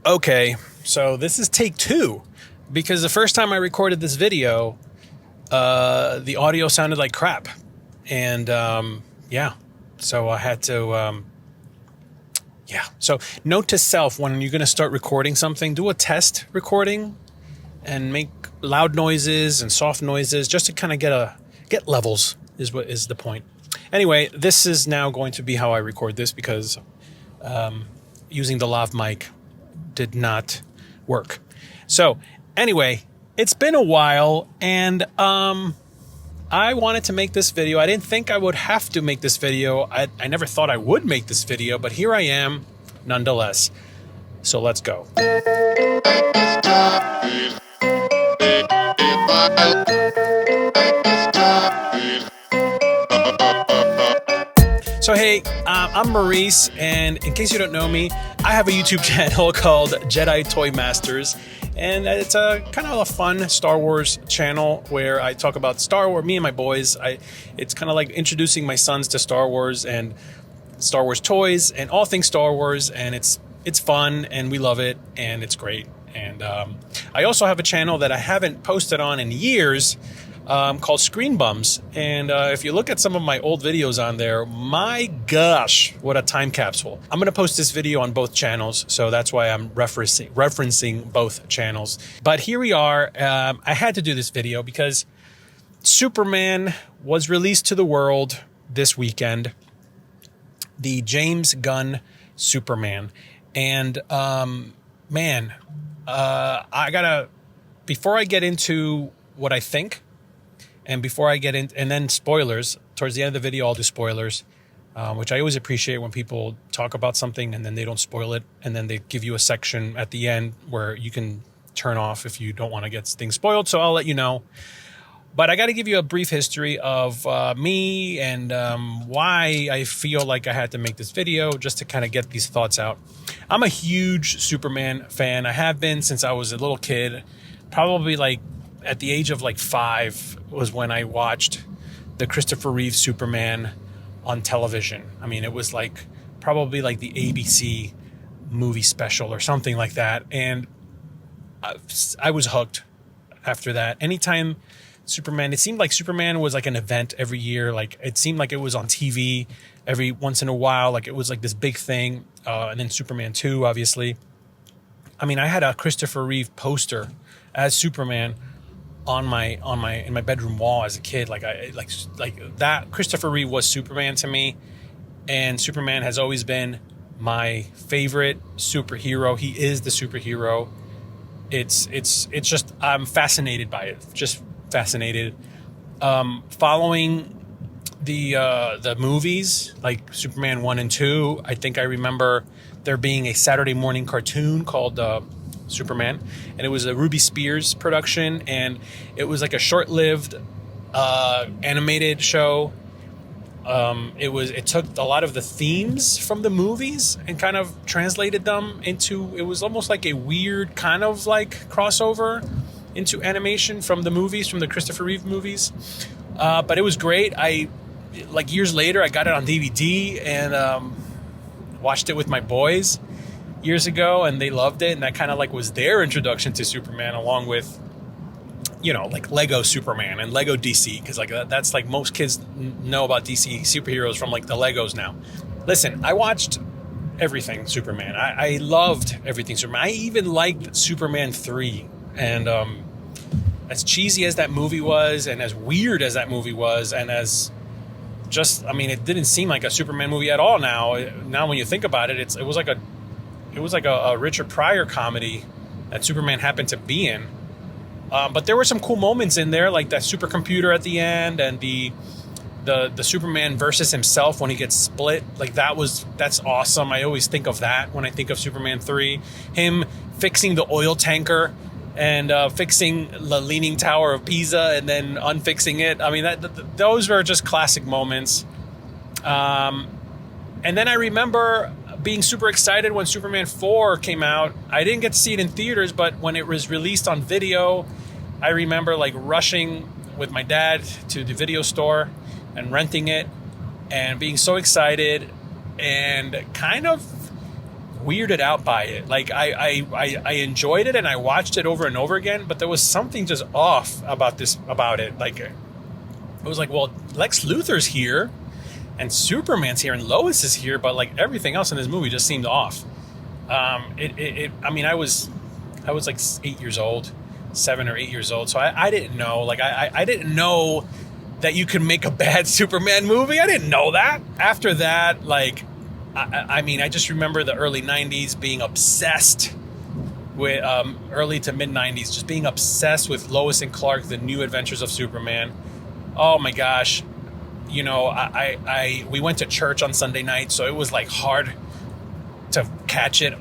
Okay, so this is take 2, because the first time I recorded this video, the audio sounded like crap. And yeah, so I had to, So note to self, when you're going to start recording something, do a test recording and make loud noises and soft noises just to kind of get levels is what is the point. Anyway, this is now going to be how I record this because using the lav mic did not work. So anyway, it's been a while, and I wanted to make this video. I didn't think I would have to make this video. I never thought I would make this video, but here I am nonetheless. So let's go. So hey, I'm Maurice, and in case you don't know me, I have a YouTube channel called Jedi Toy Masters, and it's a kind of a fun Star Wars channel where I talk about Star Wars, me and my boys. It's kind of like introducing my sons to Star Wars and Star Wars toys and all things Star Wars, and it's fun, and we love it, and it's great. And I also have a channel that I haven't posted on in years, called Screen Bums, and if you look at some of my old videos on there, my gosh, what a time capsule. I'm going to post this video on both channels, so that's why I'm referencing both channels. But here we are. I had to do this video because Superman was released to the world this weekend, the James Gunn Superman. And man, I gotta, before I get into what I think, and before I get in, and then spoilers, towards the end of the video, I'll do spoilers, which I always appreciate when people talk about something and then they don't spoil it. And then they give you a section at the end where you can turn off if you don't want to get things spoiled. So I'll let you know. But I got to give you a brief history of me and why I feel like I had to make this video, just to kind of get these thoughts out. I'm a huge Superman fan. I have been since I was a little kid, probably like at the age of like 5 was when I watched the Christopher Reeve Superman on television. I mean, it was like probably like the ABC movie special or something like that. And I was hooked after that. Anytime Superman, it seemed like Superman was like an event every year. Like it seemed like it was on TV every once in a while. Like it was like this big thing. And then Superman 2, obviously. I mean, I had a Christopher Reeve poster as Superman in my bedroom wall as a kid. Like that Christopher Reeve was Superman to me, and Superman has always been my favorite superhero. He is the superhero. It's just, I'm fascinated by it. Just fascinated. Following the movies like Superman 1 and 2, I think I remember there being a Saturday morning cartoon called Superman, and it was a Ruby Spears production, and it was like a short-lived animated show. It took a lot of the themes from the movies and kind of translated them into, it was almost like a weird kind of like crossover into animation from the movies, from the Christopher Reeve movies. But it was great. Like years later, I got it on DVD and watched it with my boys years ago, and they loved it, and that kind of like was their introduction to Superman, along with, you know, like Lego Superman and Lego DC, because like that's like most kids know about DC superheroes from like the Legos now. Listen, I watched everything Superman. I loved everything Superman. I even liked Superman 3, and as cheesy as that movie was, and as weird as that movie was, and as just, I mean, it didn't seem like a Superman movie at all. Now when you think about it, it was like a Richard Pryor comedy that Superman happened to be in. But there were some cool moments in there, like that supercomputer at the end, and the Superman versus himself when he gets split. Like that's awesome. I always think of that when I think of Superman 3. Him fixing the oil tanker and fixing the Leaning Tower of Pisa and then unfixing it. I mean, those were just classic moments. And then I remember being super excited when Superman 4 came out. I didn't get to see it in theaters, but when it was released on video, I remember like rushing with my dad to the video store and renting it and being so excited and kind of weirded out by it. Like I enjoyed it and I watched it over and over again, but there was something just off about it. Like it was like, well, Lex Luthor's here and Superman's here and Lois is here, but like everything else in this movie just seemed off. I mean, I was like 8 years old, 7 or 8 years old, so I didn't know. Like I didn't know that you could make a bad Superman movie. I didn't know that. After that, like, I mean, I just remember the early 90s being obsessed with, early to mid 90s, just being obsessed with Lois and Clark, the New Adventures of Superman. Oh my gosh. You know, we went to church on Sunday night, so it was like hard to catch it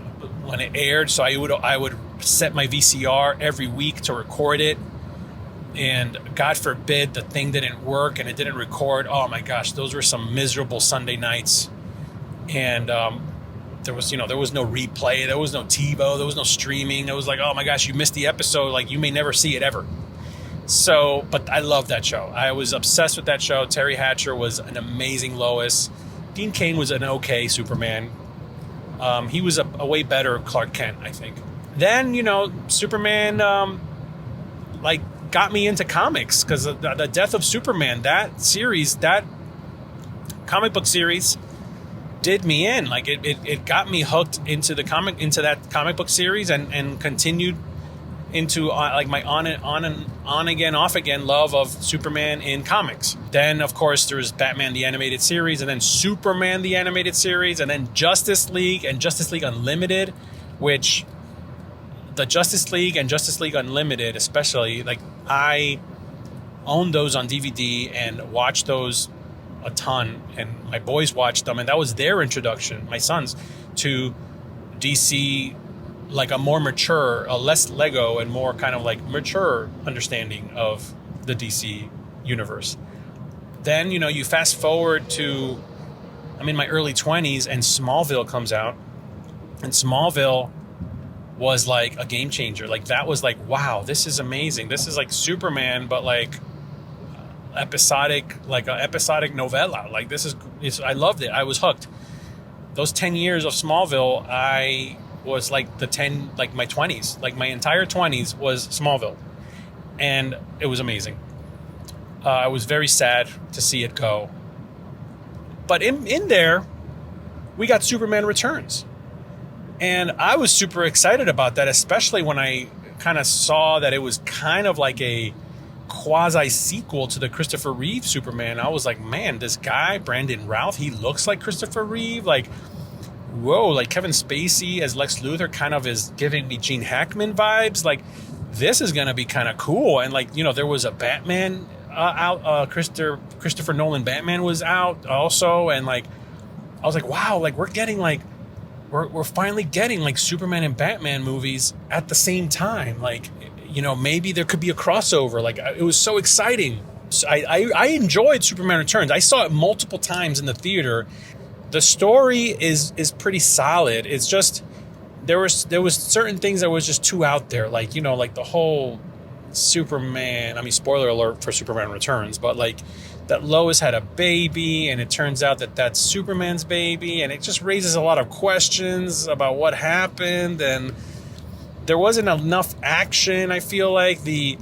when it aired. So I would set my VCR every week to record it. And God forbid the thing didn't work and it didn't record. Oh my gosh, those were some miserable Sunday nights. And there was no replay, there was no TiVo, there was no streaming. There was like, oh my gosh, you missed the episode. Like, you may never see it ever. So, but I love that show. I was obsessed with that show. Terry Hatcher was an amazing Lois. Dean Cain was an okay Superman. He was a way better Clark Kent, I think. Then, Superman, got me into comics because the Death of Superman, that series, that comic book series did me in. Like it got me hooked into that comic book series and continued into my on again, off again love of Superman in comics. Then of course there was Batman the Animated Series, and then Superman the Animated Series, and then Justice League and Justice League Unlimited, which the Justice League and Justice League Unlimited especially, like, I owned those on DVD and watched those a ton, and my boys watched them, and that was their introduction, my sons, to DC, like a more mature, a less Lego and more kind of like mature understanding of the DC universe. Then, you fast forward to, I'm in my early 20s and Smallville comes out, and Smallville was like a game changer. Like, that was like, wow, this is amazing. This is like Superman, but like episodic, like an episodic novella. Like, I loved it. I was hooked. Those 10 years of Smallville, I was like my 20s, like my entire 20s was Smallville. And it was amazing. I was very sad to see it go. But in there, we got Superman Returns. And I was super excited about that, especially when I kind of saw that it was kind of like a quasi-sequel to the Christopher Reeve Superman. I was like, man, this guy, Brandon Routh, he looks like Christopher Reeve. Like, whoa, like Kevin Spacey as Lex Luthor kind of is giving me Gene Hackman vibes. Like, this is going to be kind of cool. And like, there was a Batman out, Christopher Nolan Batman was out also. And like, I was like, wow, like we're finally getting like Superman and Batman movies at the same time. Like, maybe there could be a crossover. Like, it was so exciting. So I enjoyed Superman Returns. I saw it multiple times in the theater. The story is pretty solid. It's just there was certain things that was just too out there. Like, like the whole Superman. I mean, spoiler alert for Superman Returns, but like that Lois had a baby, and it turns out that that's Superman's baby, and it just raises a lot of questions about what happened, and there wasn't enough action. I feel like the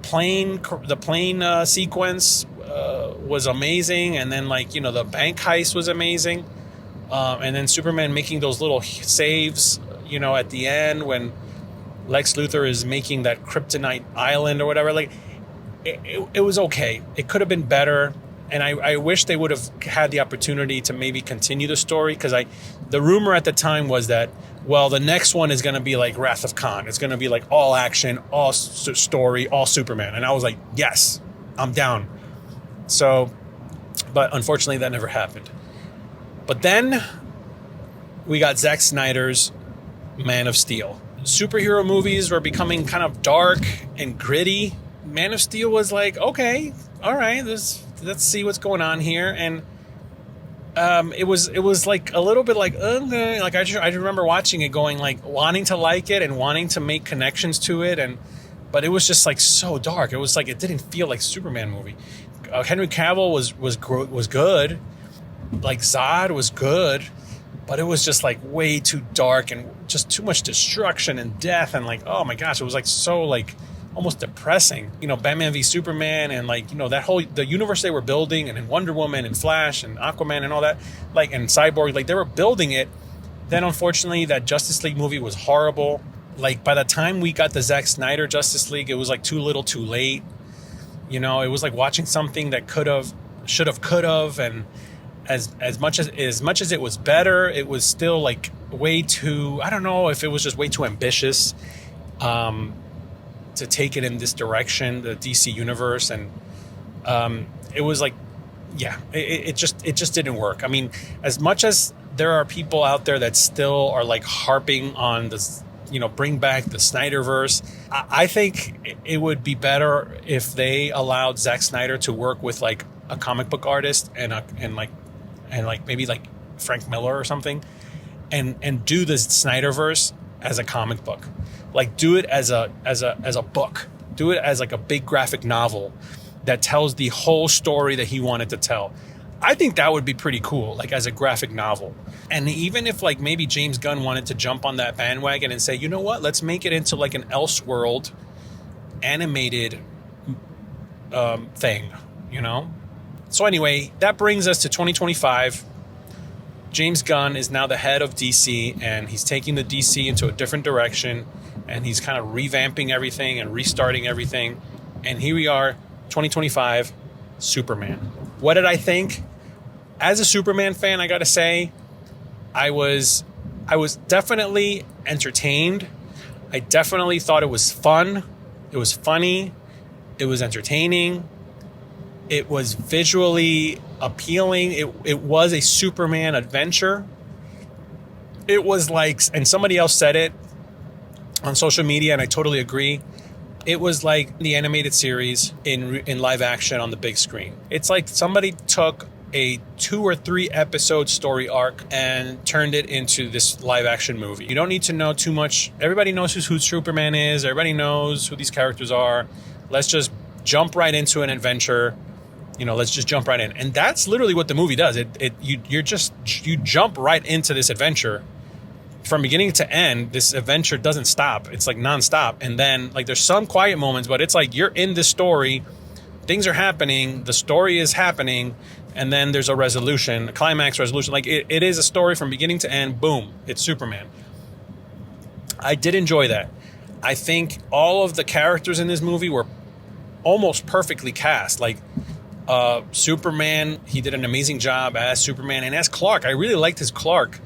plane sequence was amazing, and then like the bank heist was amazing, and then Superman making those little saves, at the end when Lex Luthor is making that kryptonite island or whatever. Like, it was okay. It could have been better, and I wish they would have had the opportunity to maybe continue the story, because the rumor at the time was that, well, the next one is going to be like Wrath of Khan. It's going to be like all action, all story, all Superman. And I was like, yes, I'm down. So, but unfortunately that never happened. But then we got Zack Snyder's Man of Steel. Superhero movies were becoming kind of dark and gritty. Man of Steel was like, okay, all right, let's see what's going on here. And it was like a little bit like, like I remember watching it, going like wanting to like it and wanting to make connections to it, but it was just like so dark. It was like, it didn't feel like Superman movie. Henry Cavill was good, like Zod was good, but it was just like way too dark and just too much destruction and death, and like, oh my gosh, it was like so like almost depressing. You know, Batman v Superman, and like, you know, that whole the universe they were building, and then Wonder Woman and Flash and Aquaman and all that, like, and Cyborg, like they were building it. Then unfortunately that Justice League movie was horrible. Like by the time we got the Zack Snyder Justice League, it was like too little too late. You know, it was like watching something that could have, should have, could have, and as much as it was better, it was still like way too, I don't know if it was just way too ambitious to take it in this direction, the DC universe, and it was like, yeah, it just didn't work. I mean, as much as there are people out there that still are like harping on this, you know, bring back the Snyderverse, I think it would be better if they allowed Zack Snyder to work with like a comic book artist and maybe like Frank Miller or something, and do the Snyderverse as a comic book. Like do it as a book. Do it as like a big graphic novel that tells the whole story that he wanted to tell. I think that would be pretty cool, like as a graphic novel. And even if like maybe James Gunn wanted to jump on that bandwagon and say, you know what, let's make it into like an Elseworld animated thing, you know? So anyway, that brings us to 2025. James Gunn is now the head of DC, and he's taking the DC into a different direction, and he's kind of revamping everything and restarting everything. And here we are, 2025, Superman. What did I think? As a Superman fan, I gotta say, I was definitely entertained. I definitely thought it was fun. It was funny. It was entertaining. It was visually appealing. It was a Superman adventure. It was like, and somebody else said it on social media, and I totally agree. It was like the animated series in live action on the big screen. It's like somebody took a 2 or 3 episode story arc and turned it into this live action movie. You don't need to know too much. Everybody knows who Superman is. Everybody knows who these characters are. Let's just jump right into an adventure. You know, let's just jump right in. And that's literally what the movie does. You jump right into this adventure. From beginning to end, this adventure doesn't stop. It's like nonstop. And then like there's some quiet moments, but it's like you're in this story. Things are happening. The story is happening. And then there's a resolution, a climax resolution. Like it is a story from beginning to end. Boom. It's Superman. I did enjoy that. I think all of the characters in this movie were almost perfectly cast. Like Superman, he did an amazing job as Superman. And as Clark, I really liked his Clark.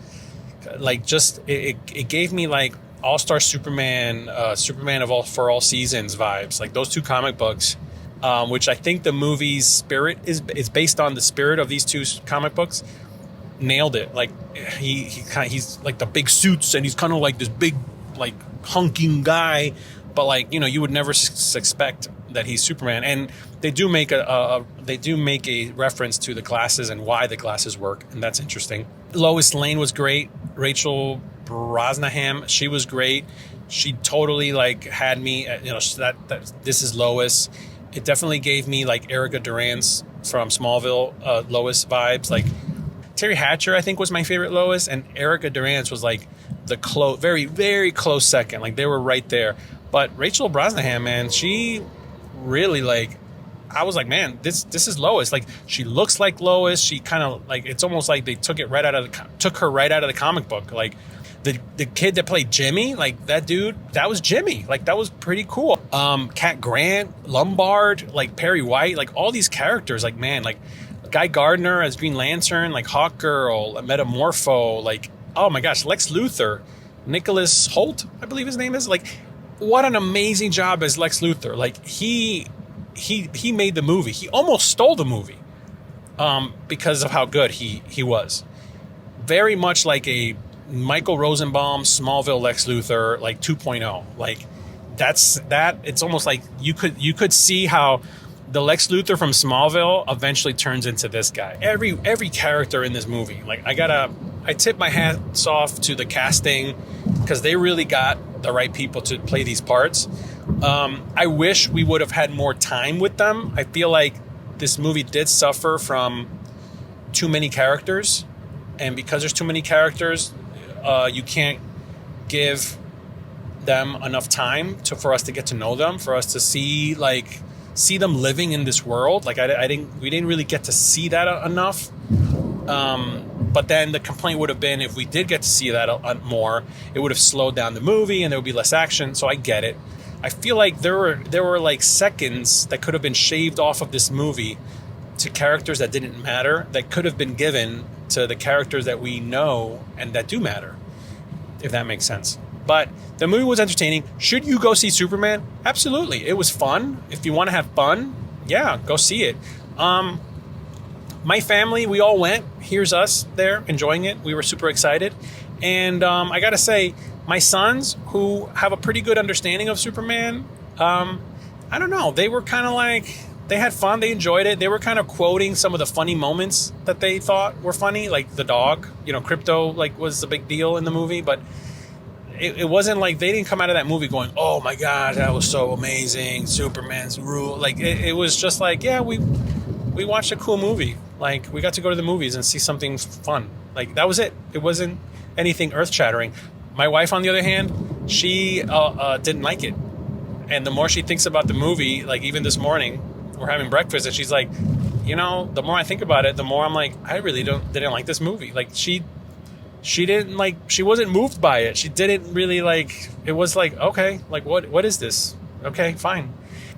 Like just it gave me like All-Star Superman, Superman of for all seasons vibes. Like those two comic books, which I think the movie's spirit is based on the spirit of these two comic books. Nailed it. Like he's like the big suits, and he's kind of like this big like hunking guy, but like, you know, you would never expect that he's Superman. And they do make a reference to the glasses and why the glasses work, and that's interesting. Lois Lane was great. Rachel Brosnahan, she was great. She totally like had me, you know, that this is Lois. It definitely gave me like Erica Durance from Smallville, Lois vibes. Like Terry Hatcher, I think, was my favorite Lois, and Erica Durance was like the very, very close second. Like they were right there. But Rachel Brosnahan, man, she really like, I was like, man, this is Lois. Like she looks like Lois. She kind of like, it's almost like they took her right out of the comic book. Like the kid that played Jimmy, like that dude, that was Jimmy. Like that was pretty cool. Cat Grant, Lombard, like Perry White, like all these characters. Like man, like Guy Gardner as Green Lantern, like Hawkgirl, Metamorpho, like oh my gosh, Lex Luthor, Nicholas Hoult, I believe his name is. Like what an amazing job as Lex Luthor. Like he made the movie. He almost stole the movie because of how good he was. Very much like a Michael Rosenbaum, Smallville Lex Luthor, like 2.0. Like it's almost like you could see how the Lex Luthor from Smallville eventually turns into this guy. Every character in this movie, like I tip my hats off to the casting, because they really got the right people to play these parts. I wish we would have had more time with them. I feel like this movie did suffer from too many characters. and because there's too many characters, you can't give them enough time for us to get to know them, for us to see them living in this world. Like we didn't really get to see that enough. But then the complaint would have been, if we did get to see that more, it would have slowed down the movie and there would be less action. So I get it. I feel like there were like seconds that could have been shaved off of this movie to characters that didn't matter, that could have been given to the characters that we know and that do matter, if that makes sense. But the movie was entertaining. Should you go see Superman? Absolutely. It was fun. If you want to have fun, yeah, go see it. My family, we all went. Here's us there enjoying it. We were super excited. And I got to say, my sons, who have a pretty good understanding of Superman, I don't know. They were kind of like, they had fun. They enjoyed it. They were kind of quoting some of the funny moments that they thought were funny, like the dog. Crypto was the big deal in the movie, but it wasn't like they didn't come out of that movie going, oh my God, that was so amazing, Superman's rule. Like it was just like, yeah, we watched a cool movie. Like we got to go to the movies and see something fun. Like that was it. It wasn't anything earth-shattering. My wife, on the other hand, she didn't like it. And the more she thinks about the movie, like even this morning, we're having breakfast and she's like, the more I think about it, the more I'm like, I really didn't like this movie. Like she didn't like, she wasn't moved by it. She didn't really like, it was like, okay, like what is this? Okay, fine.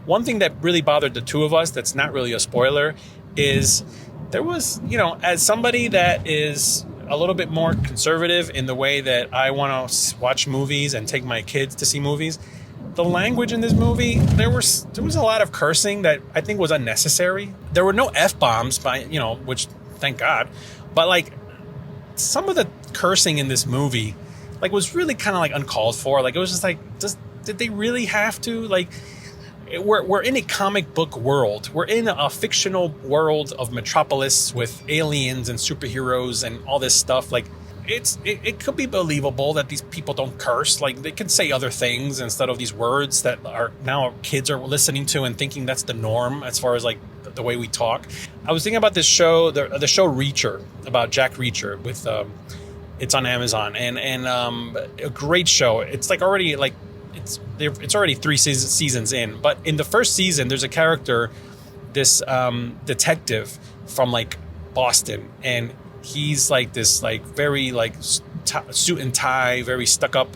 One thing that really bothered the two of us, that's not really a spoiler, is there was, as somebody that is a little bit more conservative in the way that I want to watch movies and take my kids to see movies, the language in this movie, there was a lot of cursing that I think was unnecessary. There were no F-bombs, which thank God, but like some of the cursing in this movie was really kind of like uncalled for. Like it was just like, did they really have to? Like we're in a comic book world. We're in a fictional world of Metropolis with aliens and superheroes and all this stuff. Like it could be believable that these people don't curse. Like they can say other things instead of these words that are now kids are listening to and thinking that's the norm as far as like the way we talk. I was thinking about this show, the show Reacher, about Jack Reacher with it's on Amazon and a great show. It's like already like it's already 3 seasons in, but in the first season there's a character, this detective from like Boston, and he's like this like very like suit and tie, very stuck up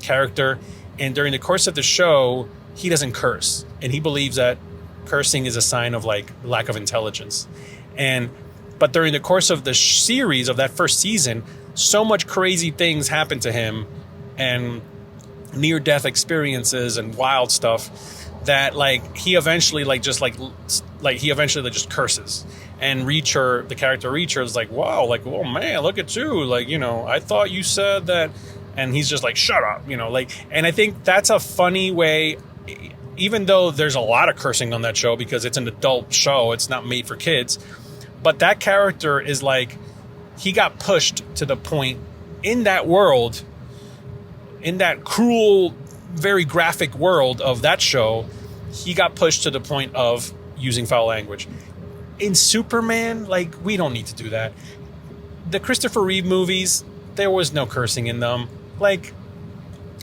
character, and during the course of the show he doesn't curse, and he believes that cursing is a sign of like lack of intelligence. But during the course of the series of that first season, so much crazy things happen to him and near-death experiences and wild stuff that like he eventually just curses. And Reacher, the character Reacher, is like, wow, like, oh man, look at you, like, I thought you said that, and he's just like, shut up, and I think that's a funny way, even though there's a lot of cursing on that show because it's an adult show, it's not made for kids, but that character is like, he got pushed to the point in that world, in that cruel, very graphic world of that show, he got pushed to the point of using foul language. In Superman, like, we don't need to do that. The Christopher Reeve movies, there was no cursing in them. Like,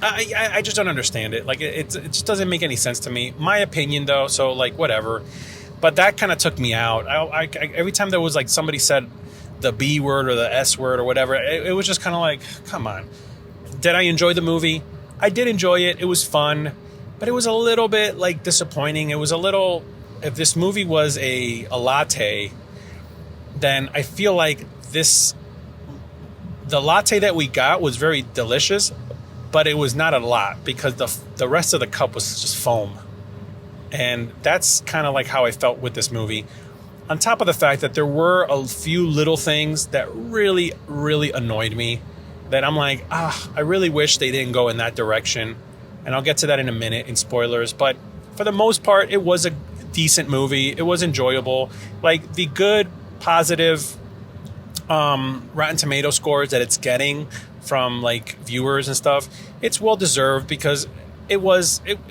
I just don't understand it. Like, it just doesn't make any sense to me. My opinion, though, so, like, whatever. But that kind of took me out. I every time there was, like, somebody said the B word or the S word or whatever, it was just kind of like, come on. Did I enjoy the movie? I did enjoy it. It was fun. But it was a little bit, like, disappointing. It was a little... If this movie was a latte, then I feel like the latte that we got was very delicious, but it was not a lot because the rest of the cup was just foam. And that's kind of like how I felt with this movie. On top of the fact that there were a few little things that really, really annoyed me, that I'm like, I really wish they didn't go in that direction. And I'll get to that in a minute in spoilers. But for the most part, it was a decent movie. It was enjoyable. Like the good, positive Rotten Tomato scores that it's getting from like viewers and stuff, it's well deserved because it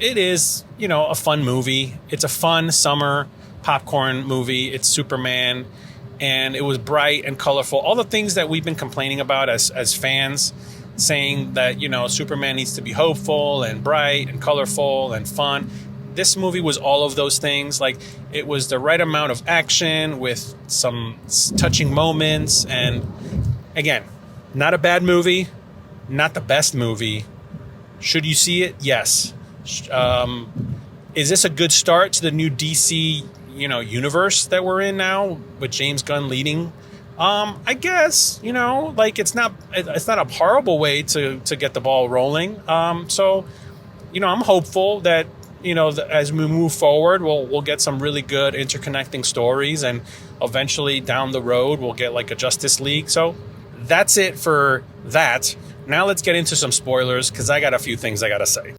is, a fun movie. It's a fun summer popcorn movie. It's Superman. and it was bright and colorful. All the things that we've been complaining about as fans, saying that, you know, Superman needs to be hopeful and bright and colorful and fun. This movie was all of those things. Like, it was the right amount of action with some touching moments. And again, not a bad movie, not the best movie. Should you see it? Yes. Is this a good start to the new DC, you know, universe that we're in now with James Gunn leading? I guess, you know, like, it's not a horrible way to get the ball rolling. So, you know, I'm hopeful that, you know, as we move forward, we'll get some really good interconnecting stories, and eventually down the road we'll get like a Justice League. So that's it for that. Now let's get into some spoilers, because I got a few things I gotta say.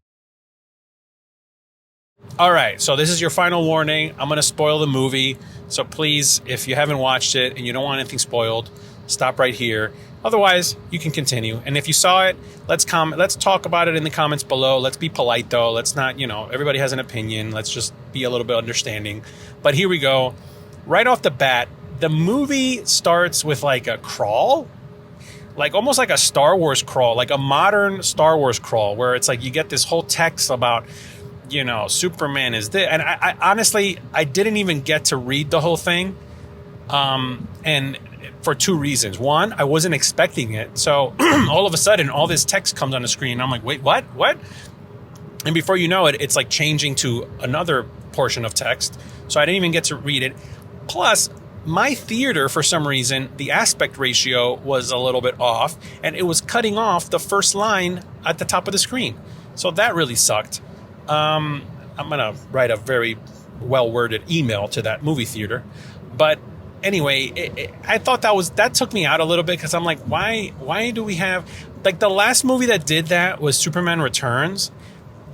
All right, so this is your final warning. I'm going to spoil the movie. So please, if you haven't watched it and you don't want anything spoiled, stop right here. Otherwise, you can continue. And if you saw it, let's talk about it in the comments below. Let's be polite, though. Let's not, you know, everybody has an opinion. Let's just be a little bit understanding. But here we go. Right off the bat, the movie starts with like a crawl. Like almost like a Star Wars crawl, like a modern Star Wars crawl, where it's like you get this whole text about, you know, Superman is this. And I honestly, I didn't even get to read the whole thing. And for two reasons. One, I wasn't expecting it. So all of a sudden, all this text comes on the screen. And I'm like, wait, what? And before you know it, it's like changing to another portion of text. So I didn't even get to read it. Plus, my theater, for some reason, the aspect ratio was a little bit off, and it was cutting off the first line at the top of the screen. So that really sucked. I'm going to write a very well-worded email to that movie theater. But anyway, I thought that took me out a little bit, because I'm like, why do we have... Like, the last movie that did that was Superman Returns,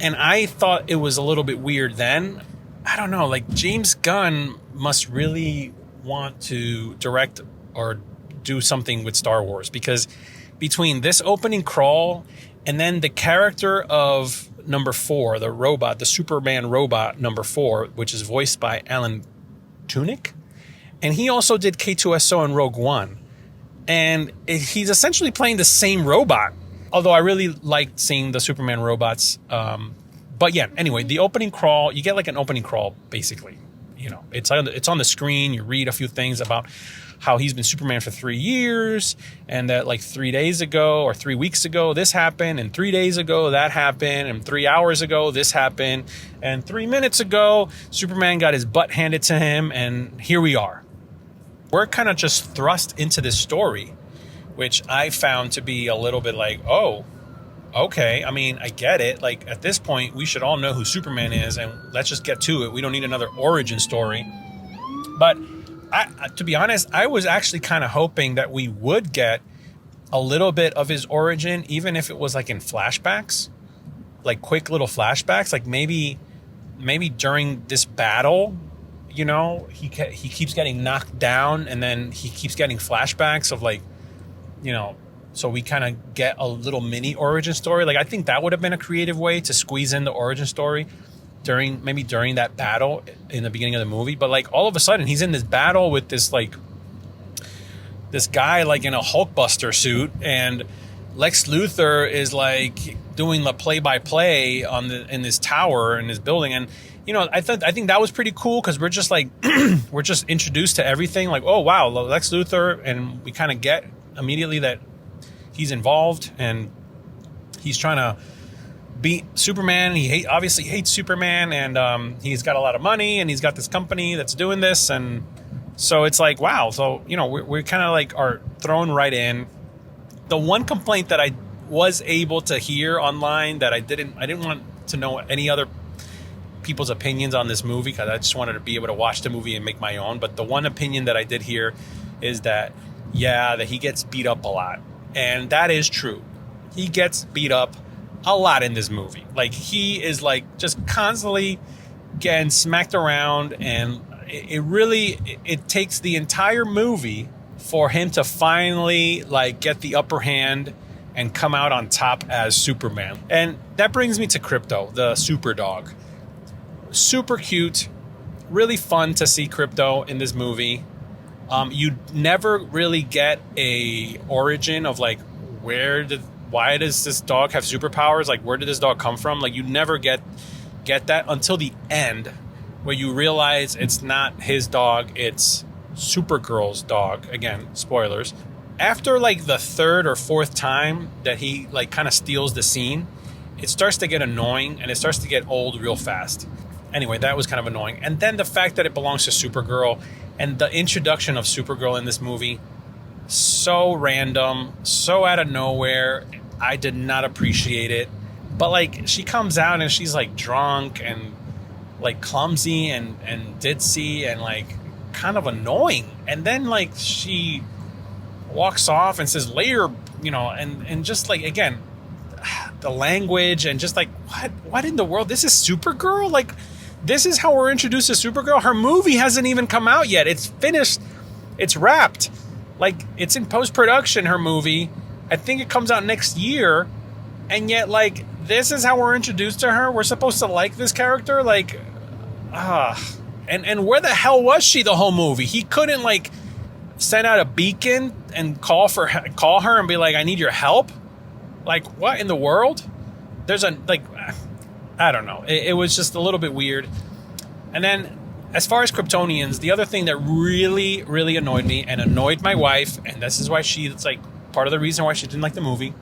and I thought it was a little bit weird then. I don't know, like, James Gunn must really want to direct or do something with Star Wars, because between this opening crawl and then the character of number 4, the robot, the Superman robot number 4, which is voiced by Alan Tudyk, and he also did K2SO in Rogue One, and he's essentially playing the same robot, although I really liked seeing the Superman robots. But yeah, anyway, the opening crawl, you get like an opening crawl, basically. You know, it's on the screen. You read a few things about how he's been Superman for 3 years, and that like 3 days ago or 3 weeks ago this happened, and 3 days ago that happened, and 3 hours ago this happened, and 3 minutes ago Superman got his butt handed to him, and here we are. We're kind of just thrust into this story, which I found to be a little bit like, oh, okay, I mean, I get it. Like, at this point, we should all know who Superman is, and let's just get to it. We don't need another origin story. But to be honest, I was actually kind of hoping that we would get a little bit of his origin, even if it was like in flashbacks, like quick little flashbacks. Like maybe during this battle, you know, he keeps getting knocked down, and then he keeps getting flashbacks of, like, you know, so we kind of get a little mini origin story. Like, I think that would have been a creative way to squeeze in the origin story during that battle in the beginning of the movie. But like, all of a sudden he's in this battle with this guy like in a Hulkbuster suit, and Lex Luthor is like doing the play-by-play in this tower in this building. And you know, I think that was pretty cool, because we're just like we're just introduced to everything. Like, oh wow, Lex Luthor, and we kind of get immediately that he's involved, and he's trying to beat Superman. He obviously hates Superman, and he's got a lot of money, and he's got this company that's doing this, and so it's like, wow. So, you know, we kind of like are thrown right in. The one complaint that I was able to hear online that I didn't want to know any other people's opinions on this movie, because I just wanted to be able to watch the movie and make my own. But the one opinion that I did hear is that, yeah, that he gets beat up a lot. And that is true. He gets beat up a lot in this movie. Like, he is like just constantly getting smacked around, and it takes the entire movie for him to finally like get the upper hand and come out on top as Superman. And that brings me to Krypto, the super dog. Super cute, really fun to see Krypto in this movie. You never really get a origin of like why does this dog have superpowers? Like, where did this dog come from? Like, you never get that until the end, where you realize it's not his dog, it's Supergirl's dog. Again, spoilers. After like the third or fourth time that he like kind of steals the scene, it starts to get annoying and it starts to get old real fast. Anyway, that was kind of annoying. And then the fact that it belongs to Supergirl and the introduction of Supergirl in this movie, so random, so out of nowhere. I did not appreciate it. But like, she comes out and she's like drunk and like clumsy and ditzy and like kind of annoying. And then like she walks off and says later, and just like, again, the language and just like, what in the world? This is Supergirl? Like, this is how we're introduced to Supergirl? Her movie hasn't even come out yet. It's finished. It's wrapped. Like, it's in post-production, her movie. I think it comes out next year. And yet, like, this is how we're introduced to her? We're supposed to like this character? Like, And where the hell was she the whole movie? He couldn't, like, send out a beacon and call her and be like, I need your help? Like, what in the world? I don't know. It was just a little bit weird. And then, as far as Kryptonians, the other thing that really, really annoyed me and annoyed my wife, and this is why it's like part of the reason why she didn't like the movie,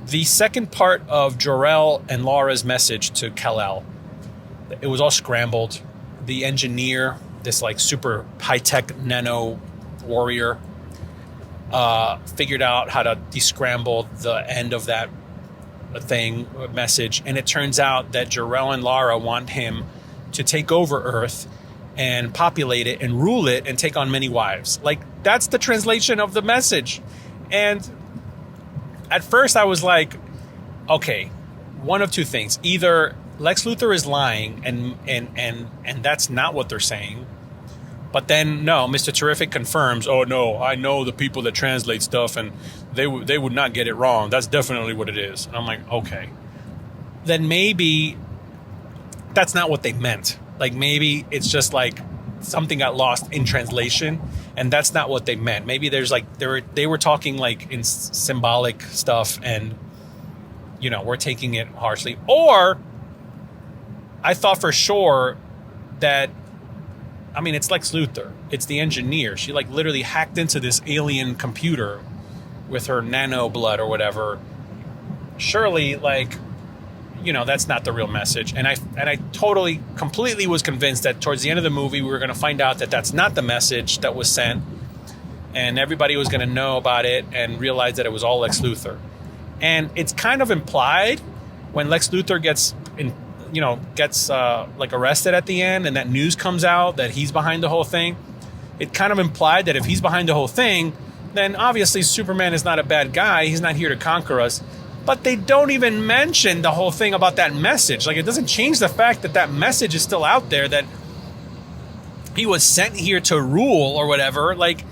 the second part of Jor-El and Laura's message to Kal-El, it was all scrambled. The engineer, this like super high-tech nano warrior, figured out how to descramble the end of that message, and it turns out that Jor-El and Lara want him to take over Earth and populate it and rule it and take on many wives. Like, that's the translation of the message. And at first I was like, okay, one of two things. Either Lex Luthor is lying and that's not what they're saying. But then, no, Mr. Terrific confirms, oh, no, I know the people that translate stuff, and they would not get it wrong. That's definitely what it is. And I'm like, okay. Then maybe that's not what they meant. Like, maybe it's just like something got lost in translation, and that's not what they meant. Maybe there's like, they were talking like in symbolic stuff, and, we're taking it harshly. Or I thought for sure that, it's Lex Luthor. It's the engineer. She like literally hacked into this alien computer with her nano blood or whatever. Surely, like, that's not the real message. And I totally, completely was convinced that towards the end of the movie, we were going to find out that that's not the message that was sent. And everybody was going to know about it and realize that it was all Lex Luthor. And it's kind of implied when Lex Luthor gets like arrested at the end, and that news comes out that he's behind the whole thing. It kind of implied that if he's behind the whole thing, then obviously Superman is not a bad guy. He's not here to conquer us. But they don't even mention the whole thing about that message. Like, it doesn't change the fact that that message is still out there, that he was sent here to rule or whatever. Like,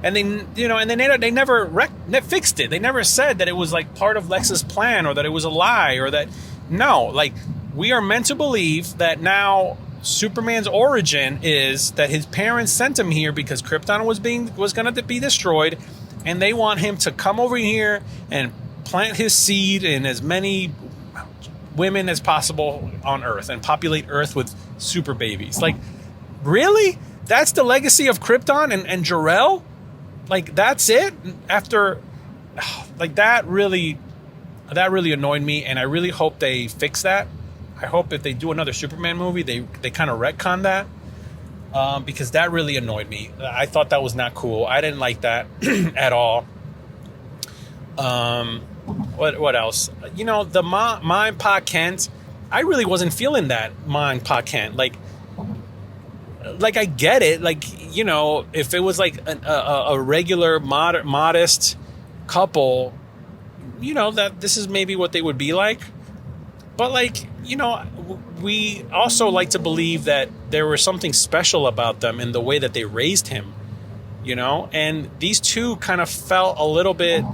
and they never fixed it. They never said that it was like part of Lex's plan, or that it was a lie, or that, no, like, we are meant to believe that now Superman's origin is that his parents sent him here because Krypton was going to be destroyed, and they want him to come over here and plant his seed in as many women as possible on Earth and populate Earth with super babies. Like, really? That's the legacy of Krypton and Jor-El? Like, that's it? After, like, that really annoyed me, and I really hope they fix that. I hope if they do another Superman movie, they kind of retcon that, because that really annoyed me. I thought that was not cool. I didn't like that at all. What else? The Ma and Pa Kent, I really wasn't feeling that Ma and Pa Kent. Like I get it. Like, if it was like a regular modest couple, that this is maybe what they would be like. But like, we also like to believe that there was something special about them in the way that they raised him, and these two kind of felt a little bit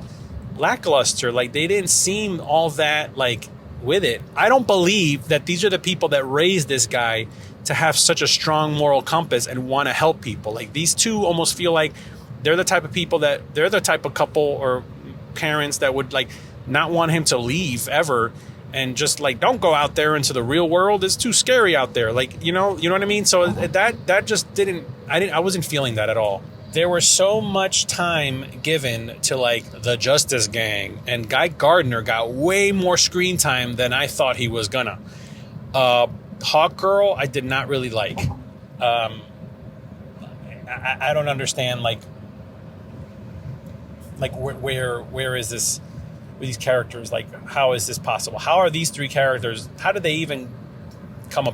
lackluster. Like, they didn't seem all that like with it. I don't believe that these are the people that raised this guy to have such a strong moral compass and want to help people. Like, these two almost feel like they're the type of people that they're the type of couple or parents that would like not want him to leave ever, and just like, don't go out there into the real world. It's too scary out there. Like, you know what I mean? So that just I wasn't feeling that at all. There was so much time given to like the Justice Gang, and Guy Gardner got way more screen time than I thought he was gonna. Hawk Girl, I did not really like. I don't understand like where is this with these characters? Like, how is this possible? How are these three characters? How did they even come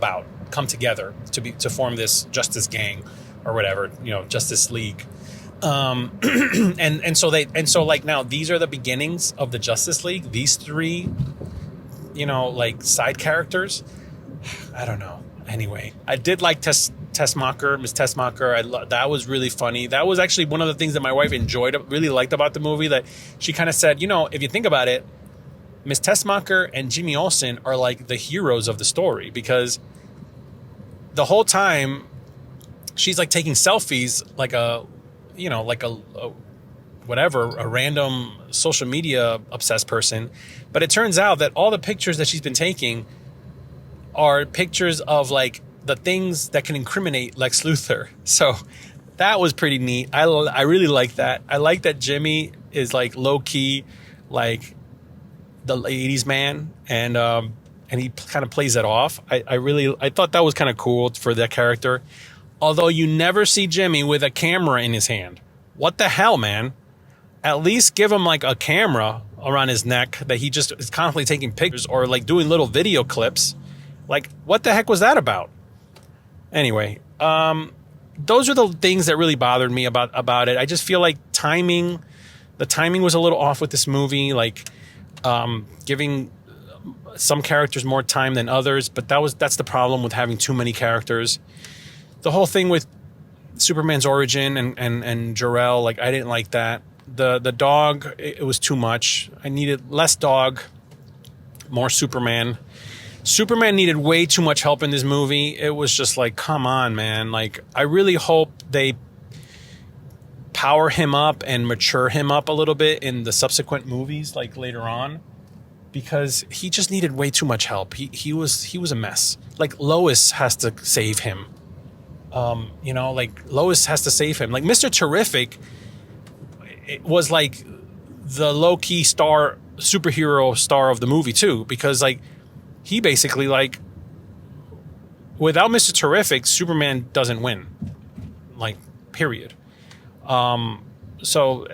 together to form this Justice Gang or whatever, Justice League? And so like now these are the beginnings of the Justice League. These three, like side characters. I don't know. Anyway, I did like Miss Tessmacher. That was really funny. That was actually one of the things that my wife really liked about the movie, that she kind of said, if you think about it, Miss Tessmacher and Jimmy Olsen are like the heroes of the story, because the whole time she's like taking selfies like a random social media obsessed person. But it turns out that all the pictures that she's been taking are pictures of like the things that can incriminate Lex Luthor. So that was pretty neat. I really like that. I like that Jimmy is like low key, like the ladies' man, and he kind of plays it off. I thought that was kind of cool for that character. Although you never see Jimmy with a camera in his hand. What the hell, man? At least give him like a camera around his neck that he just is constantly taking pictures, or like doing little video clips. Like, what the heck was that about? Anyway, those are the things that really bothered me about it. I just feel like the timing was a little off with this movie, like giving some characters more time than others. But that's the problem with having too many characters. The whole thing with Superman's origin and Jor-El, like, I didn't like that. The dog, it was too much. I needed less dog, more Superman. Superman needed way too much help in this movie. It was just like, come on, man. Like, I really hope they power him up and mature him up a little bit in the subsequent movies, like later on, because he just needed way too much help. He was a mess. Like, Lois has to save him. Lois has to save him. Like, Mr. Terrific, it was like the low-key superhero star of the movie too, because like, he basically, like, without Mr. Terrific, Superman doesn't win. Like, period. So,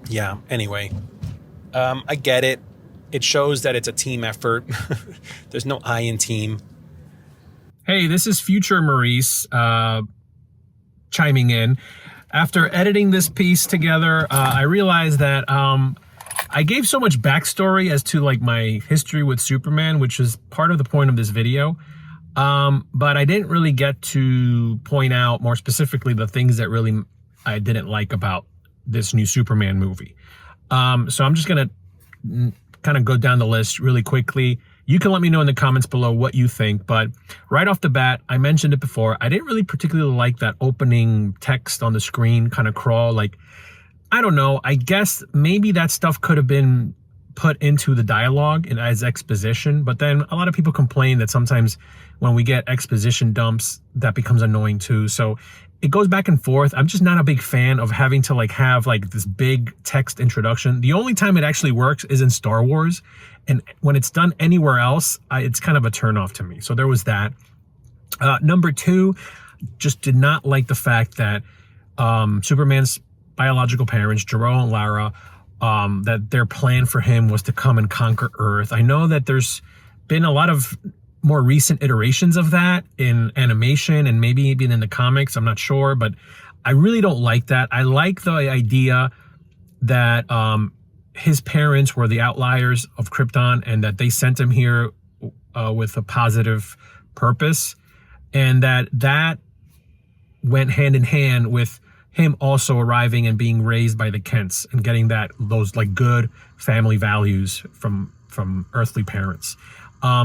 yeah, anyway. I get it. It shows that it's a team effort. There's no I in team. Hey, this is future Maurice chiming in. After editing this piece together, I realized that I gave so much backstory as to like my history with Superman, which is part of the point of this video. But I didn't really get to point out more specifically the things that really I didn't like about this new Superman movie. So I'm just going to kind of go down the list really quickly. You can let me know in the comments below what you think. But right off the bat, I mentioned it before, I didn't really particularly like that opening text on the screen kind of crawl. Like, I don't know. I guess maybe that stuff could have been put into the dialogue and as exposition. But then a lot of people complain that sometimes when we get exposition dumps, that becomes annoying too. So it goes back and forth. I'm just not a big fan of having to like have like this big text introduction. The only time it actually works is in Star Wars. And when it's done anywhere else, it's kind of a turnoff to me. So there was that. Number two, just did not like the fact that Superman's biological parents, Jor-El and Lara, that their plan for him was to come and conquer Earth. I know that there's been a lot of more recent iterations of that in animation and maybe even in the comics. I'm not sure, but I really don't like that. I like the idea that his parents were the outliers of Krypton and that they sent him here with a positive purpose, and that went hand in hand with him also arriving and being raised by the Kents and getting those like good family values from from earthly parents.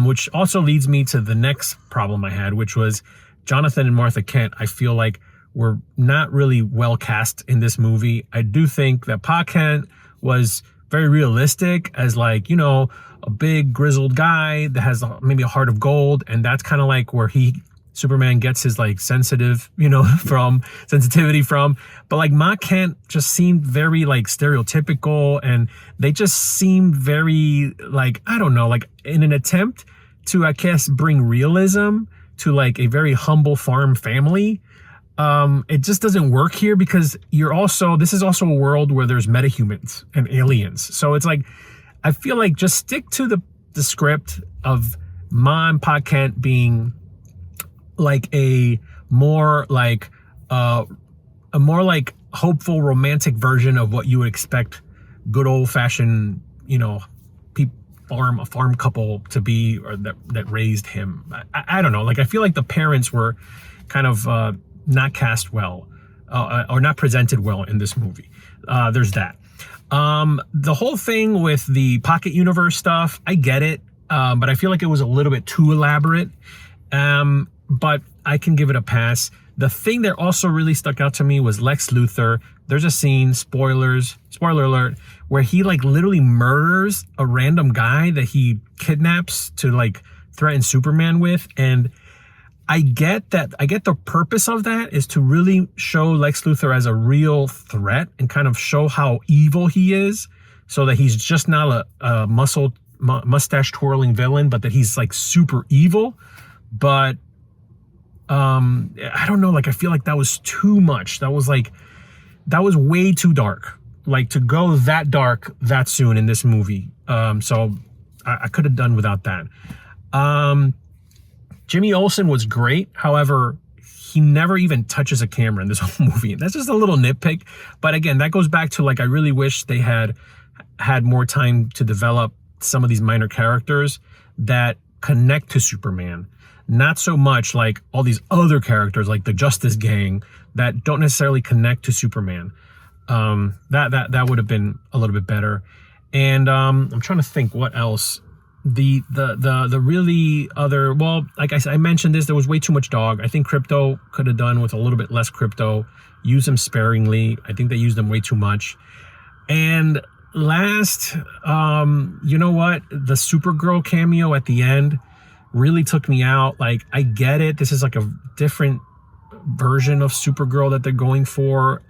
Which also leads me to the next problem I had, which was Jonathan and Martha Kent, I feel like were not really well cast in this movie. I do think that Pa Kent was very realistic as like, a big grizzled guy that has maybe a heart of gold. And that's kind of like where Superman gets his like sensitivity from. But like Ma Kent just seemed very like stereotypical, and they just seemed very like, I don't know, like in an attempt to, I guess, bring realism to like a very humble farm family. It just doesn't work here because this is also a world where there's metahumans and aliens. So it's like, I feel like just stick to the script of Ma and Pa Kent being like a more like hopeful romantic version of what you would expect good old fashioned, a farm couple to be, or that raised him. I don't know. Like, I feel like the parents were kind of not cast well, or not presented well in this movie. There's that. The whole thing with the pocket universe stuff, I get it, but I feel like it was a little bit too elaborate. But I can give it a pass. The thing that also really stuck out to me was Lex Luthor. There's a scene, spoiler alert, where he like literally murders a random guy that he kidnaps to like threaten Superman with. And I get the purpose of that is to really show Lex Luthor as a real threat and kind of show how evil he is, so that he's just not a mustache twirling villain, but that he's like super evil. But I don't know, like I feel like that was too much. That was way too dark, like to go that dark that soon in this movie. So I could have done without that. Jimmy Olsen was great. However, he never even touches a camera in this whole movie. That's just a little nitpick. But again, that goes back to like, I really wish they had more time to develop some of these minor characters that connect to Superman. Not so much like all these other characters like the Justice Gang that don't necessarily connect to Superman. That would have been a little bit better. And I'm trying to think what else. The really other, well, like I mentioned this, there was way too much dog. I think Crypto could have done with a little bit less Crypto. Use him sparingly. I think they used him way too much. And last, you know what? The Supergirl cameo at the end really took me out. Like, I get it. This is like a different version of Supergirl that they're going for.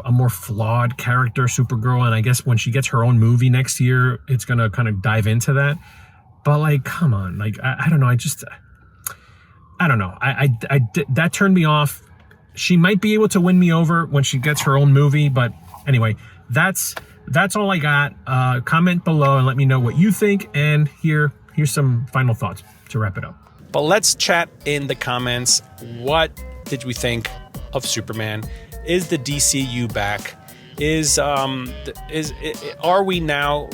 A more flawed character, Supergirl. And I guess when she gets her own movie next year, it's going to kind of dive into that. But like, come on. Like, I don't know. I don't know. That turned me off. She might be able to win me over when she gets her own movie. But anyway, that's all I got. Comment below and let me know what you think. And here's some final thoughts to wrap it up. But let's chat in the comments. What did we think of Superman? Is the DCU back? Are we now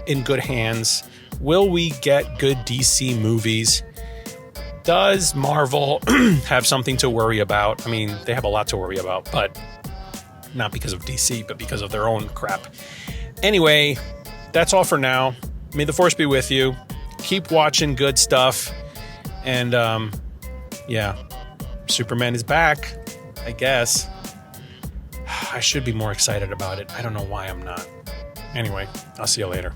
in good hands? Will we get good DC movies? Does Marvel have something to worry about? I mean, they have a lot to worry about, but not because of DC, but because of their own crap. Anyway, that's all for now. May the force be with you. Keep watching good stuff. And yeah, Superman is back, I guess. I should be more excited about it. I don't know why I'm not. Anyway, I'll see you later.